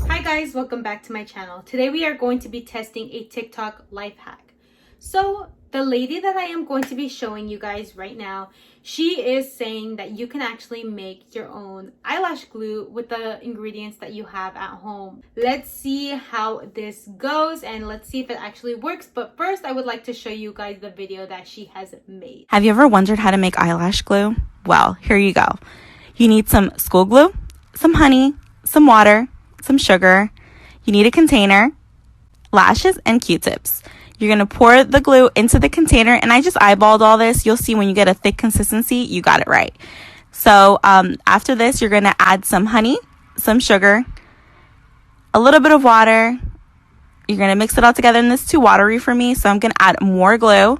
Hi guys, welcome back to my channel. Today we are going to be testing a TikTok life hack. So the lady that I am going to be showing you guys right now, she is saying that you can actually make your own eyelash glue with the ingredients that you have at home. Let's see how this goes and let's see if it actually works. But first I would like to show you guys the video that she has made. Have you ever wondered how to make eyelash glue? Well, here you go. You need some school glue, some honey, some water, some sugar. You need a container, lashes, and Q-tips. You're going to pour the glue into the container, and I just eyeballed all this. You'll see when you get a thick consistency, you got it right. So after this, you're going to add some honey, some sugar, a little bit of water. You're going to mix it all together, and this is too watery for me, so I'm going to add more glue,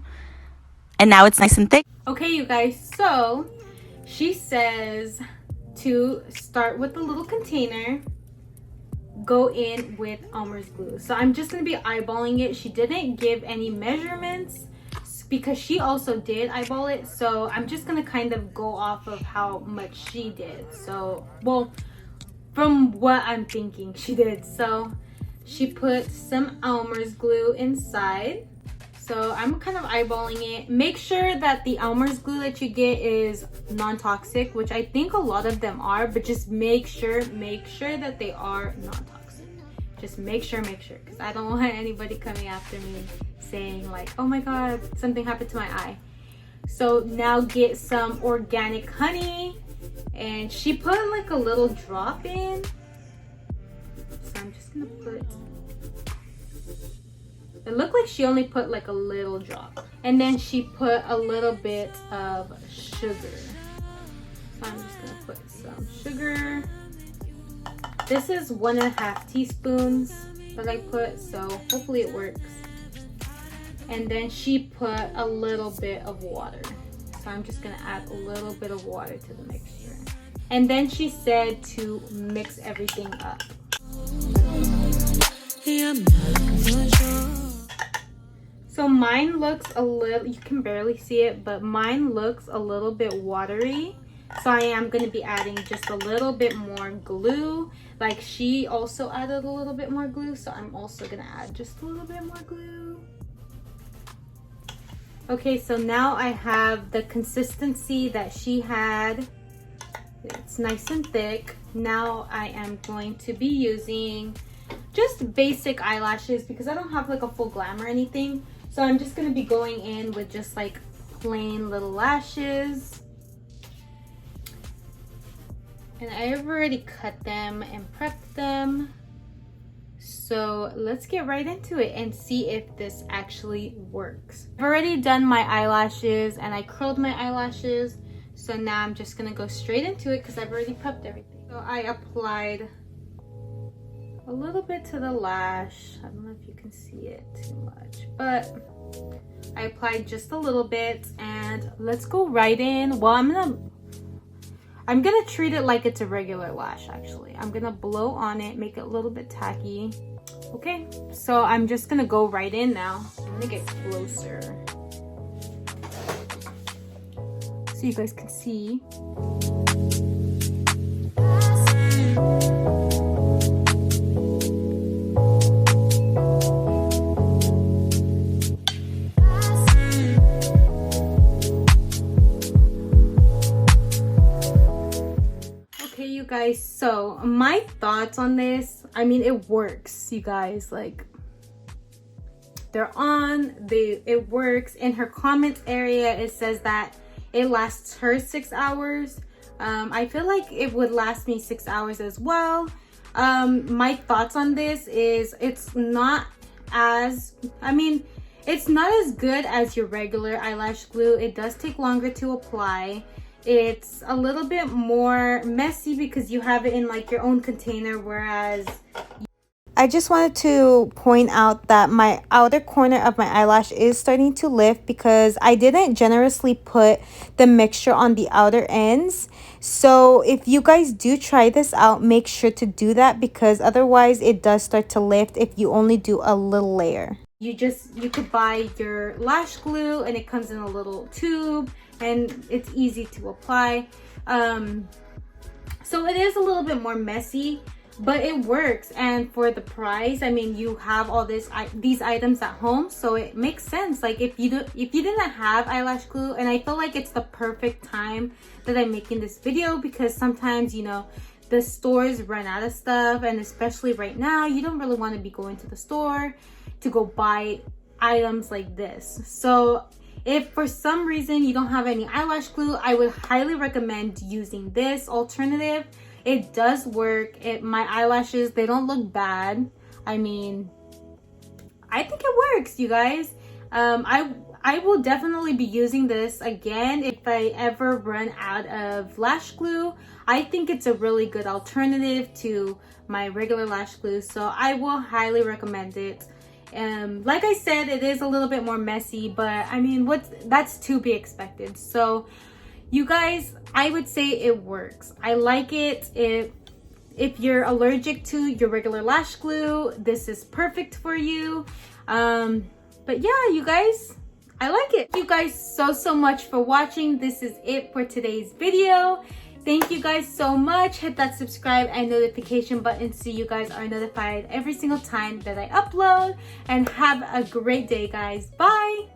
and now it's nice and thick. Okay, you guys, so she says to start with the little container, go in with Elmer's glue. So I'm just going to be eyeballing it. She didn't give any measurements because she also did eyeball it. So I'm just going to kind of go off of how much she did. So, well, from what I'm thinking she did. So she put some Elmer's glue inside. So I'm kind of eyeballing it. Make sure that the Elmer's glue that you get is non-toxic, which I think a lot of them are, but just make sure that they are non-toxic. Just make sure, because I don't want anybody coming after me saying like, oh my God, something happened to my eye. So now get some organic honey, and she put like a little drop in. So I'm just gonna put, it looked like she only put like a little drop. And then she put a little bit of sugar. So I'm just gonna put some sugar. This is 1.5 teaspoons that I put, so hopefully it works. And then she put a little bit of water. So I'm just gonna add a little bit of water to the mixture. And then she said to mix everything up. So mine looks a little, you can barely see it, but mine looks a little bit watery. So I am going to be adding just a little bit more glue. Like she also added a little bit more glue, so I'm also going to add just a little bit more glue. Okay, so now I have the consistency that she had. It's nice and thick. Now I am going to be using just basic eyelashes because I don't have like a full glam or anything. So I'm just going to be going in with just like plain little lashes. And I've already cut them and prepped them. So let's get right into it and see if this actually works. I've already done my eyelashes and I curled my eyelashes. So now I'm just going to go straight into it because I've already prepped everything. So I applied a little bit to the lash. I don't know if you can see it too much, but I applied just a little bit, and let's go right in. Well, I'm gonna treat it like it's a regular lash. Actually, I'm gonna blow on it, make it a little bit tacky. Okay, so I'm just gonna go right in now. I'm gonna get closer so you guys can see. Guys, so my thoughts on this, I mean, it works, you guys. Like, it works. In her comments area, it says that it lasts her 6 hours. I feel like it would last me 6 hours as well. My thoughts on this is it's not as good as your regular eyelash glue. It does take longer to apply. It's a little bit more messy because you have it in like your own container, whereas I just wanted to point out that my outer corner of my eyelash is starting to lift because I didn't generously put the mixture on the outer ends. So if you guys do try this out, make sure to do that because otherwise it does start to lift if you only do a little layer. You could buy your lash glue and it comes in a little tube and it's easy to apply. So it is a little bit more messy, but it works. And for the price, I mean, you have all these items at home, so it makes sense. Like if you didn't have eyelash glue, and I feel like it's the perfect time that I'm making this video, because sometimes, you know, the stores run out of stuff, and especially right now, you don't really want to be going to the store to go buy items like this. So if for some reason you don't have any eyelash glue, I would highly recommend using this alternative. It does work. My eyelashes, they don't look bad. I mean, I think it works, you guys. I will definitely be using this again if I ever run out of lash glue. I think it's a really good alternative to my regular lash glue, so I will highly recommend it. Like I said, it is a little bit more messy, but I mean, that's to be expected. So you guys, I would say it works. I like it. If you're allergic to your regular lash glue, this is perfect for you. But yeah, you guys, I like it. Thank you guys so much for watching. This is it for today's video. Thank you guys so much. Hit that subscribe and notification button so you guys are notified every single time that I upload. And have a great day, guys. Bye.